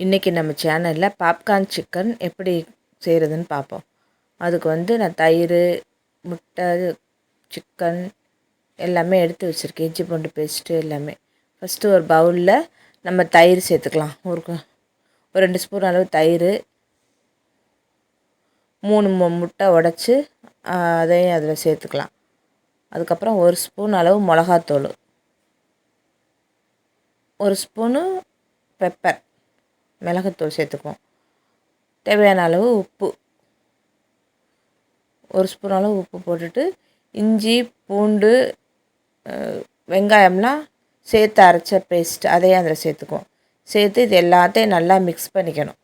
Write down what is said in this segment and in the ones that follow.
இன்றைக்கி நம்ம சேனலில் பாப்கார்ன் சிக்கன் எப்படி செய்கிறதுன்னு பார்ப்போம். அதுக்கு வந்து நான் தயிர், முட்டை, சிக்கன் எல்லாமே எடுத்து வச்சுருக்கேன். இஞ்சி பூண்டு பேஸ்ட்டு எல்லாமே. ஃபஸ்ட்டு ஒரு பவுலில் நம்ம தயிர் சேர்த்துக்கலாம். ஒரு 2 ஸ்பூன் அளவு தயிர், 3 முட்டை உடச்சி அதையும் அதில் சேர்த்துக்கலாம். அதுக்கப்புறம் 1 ஸ்பூன் அளவு மிளகாத்தூள், 1 ஸ்பூனு பெப்பர் மிளகுத்தூள் சேர்த்துக்குவோம். தேவையான அளவு உப்பு, 1 ஸ்பூன் அளவு உப்பு போட்டுட்டு இஞ்சி பூண்டு வெங்காயம்லாம் சேர்த்து அரைச்ச பேஸ்ட் அதையும் அதில் சேர்த்துக்குவோம். சேர்த்து இது எல்லாத்தையும் நல்லா மிக்ஸ் பண்ணிக்கணும்.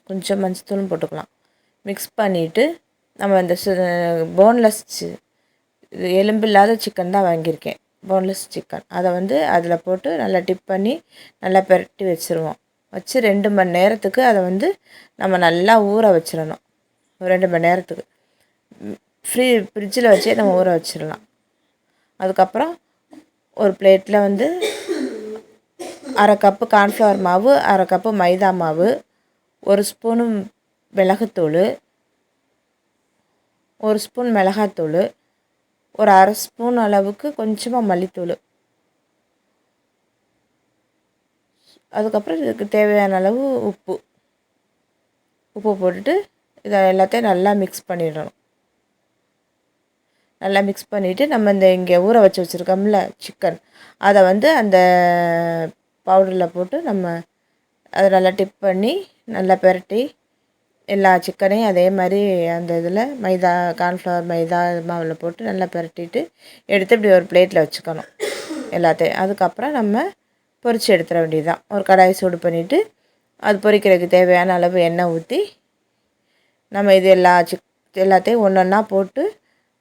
கொஞ்சம் மஞ்சத்தூளும் போட்டுக்கலாம். மிக்ஸ் பண்ணிவிட்டு நம்ம இந்த போன்லெஸ் இது எலும்பு இல்லாத சிக்கன் தான் வாங்கியிருக்கேன். போன்லெஸ் சிக்கன் அதை வந்து அதில் போட்டு நல்லா டிப் பண்ணி நல்லா பெரட்டி வச்சுருவோம். வச்சு 2 மணி நேரத்துக்கு அதை வந்து நம்ம நல்லா ஊற வச்சிடணும். 2 மணி நேரத்துக்கு ஃப்ரிட்ஜில் வச்சே நம்ம ஊற வச்சிடலாம். அதுக்கப்புறம் ஒரு பிளேட்டில் வந்து 1/2 கப்பு கார்ன்ஃப்ளவர் மாவு, 1/2 கப்பு மைதா மாவு, 1 ஸ்பூனு மிளகுத்தூள், 1 ஸ்பூன் மிளகாத்தூள், ஒரு 1/2 ஸ்பூன் அளவுக்கு கொஞ்சமாக மல்லித்தூள், அதுக்கப்புறம் இதுக்கு தேவையான அளவு உப்பு போட்டுட்டு இதை எல்லாத்தையும் நல்லா மிக்ஸ் பண்ணிடணும். நல்லா மிக்ஸ் பண்ணிவிட்டு நம்ம இங்கே ஊற வச்சு வச்சுருக்கோம்ல சிக்கன், அதை வந்து அந்த பவுடரில் போட்டு நம்ம அதை நல்லா டிப் பண்ணி நல்லா பெரட்டி எல்லா சிக்கனையும் அதே மாதிரி அந்த இதில் கார்ன்ஃப்ளவர் மைதா மாவில் போட்டு நல்லா பெரட்டிட்டு எடுத்து இப்படி ஒரு பிளேட்டில் வச்சுக்கணும் எல்லாத்தையும். அதுக்கப்புறம் நம்ம பொரித்து எடுத்துட வேண்டியது தான். ஒரு கடாயை சூடு பண்ணிவிட்டு அது பொரிக்கிறதுக்கு தேவையான அளவு எண்ணெய் ஊற்றி நம்ம இது எல்லாத்தையும் ஒன்று ஒன்றா போட்டு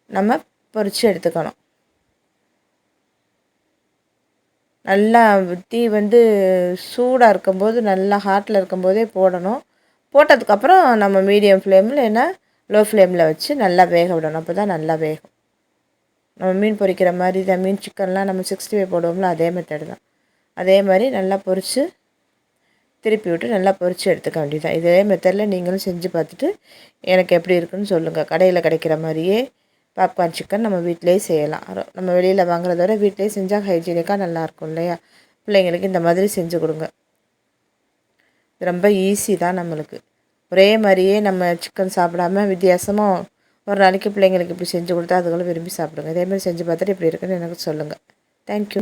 நம்ம பொரித்து எடுத்துக்கணும். நல்லா தீ வந்து சூடாக இருக்கும்போது, நல்லா ஹாட்டில் இருக்கும்போதே போடணும். போட்டதுக்கப்புறம் நம்ம மீடியம் ஃப்ளேமில் இல்லைன்னா லோ ஃப்ளேமில் வச்சு நல்லா வேக விடணும். அப்போ தான் நல்லா வேகும். நம்ம மீன் பொரிக்கிற மாதிரி தான், மீன் சிக்கன்லாம் நம்ம 65 போடுவோம்ல, அதே மெத்தடு தான். அதே மாதிரி நல்லா பொரித்து திருப்பி விட்டு நல்லா பொரித்து எடுத்துக்க வேண்டியதான். இதே மெத்தடில் நீங்களும் செஞ்சு பார்த்துட்டு எனக்கு எப்படி இருக்குன்னு சொல்லுங்கள். கடையில் கிடைக்கிற மாதிரியே பாப்கார்ன் சிக்கன் நம்ம வீட்டிலேயே செய்யலாம். நம்ம வெளியில் வாங்குறத விட வீட்டிலேயே செஞ்சால் ஹைஜீனிக்காக நல்லாயிருக்கும் இல்லையா? பிள்ளைங்களுக்கு இந்த மாதிரி செஞ்சு கொடுங்க. ரொம்ப ஈஸி தான் நம்மளுக்கு. ஒரே மாதிரியே நம்ம சிக்கன் சாப்பிடாமல் வித்தியாசமாக ஒரு நாளைக்கு பிள்ளைங்களுக்கு இப்படி செஞ்சு கொடுத்தா அதுகளும் விரும்பி சாப்பிடுங்க. இதே மாதிரி செஞ்சு பார்த்துட்டு இப்படி இருக்குன்னு எனக்கு சொல்லுங்கள். தேங்க்யூ.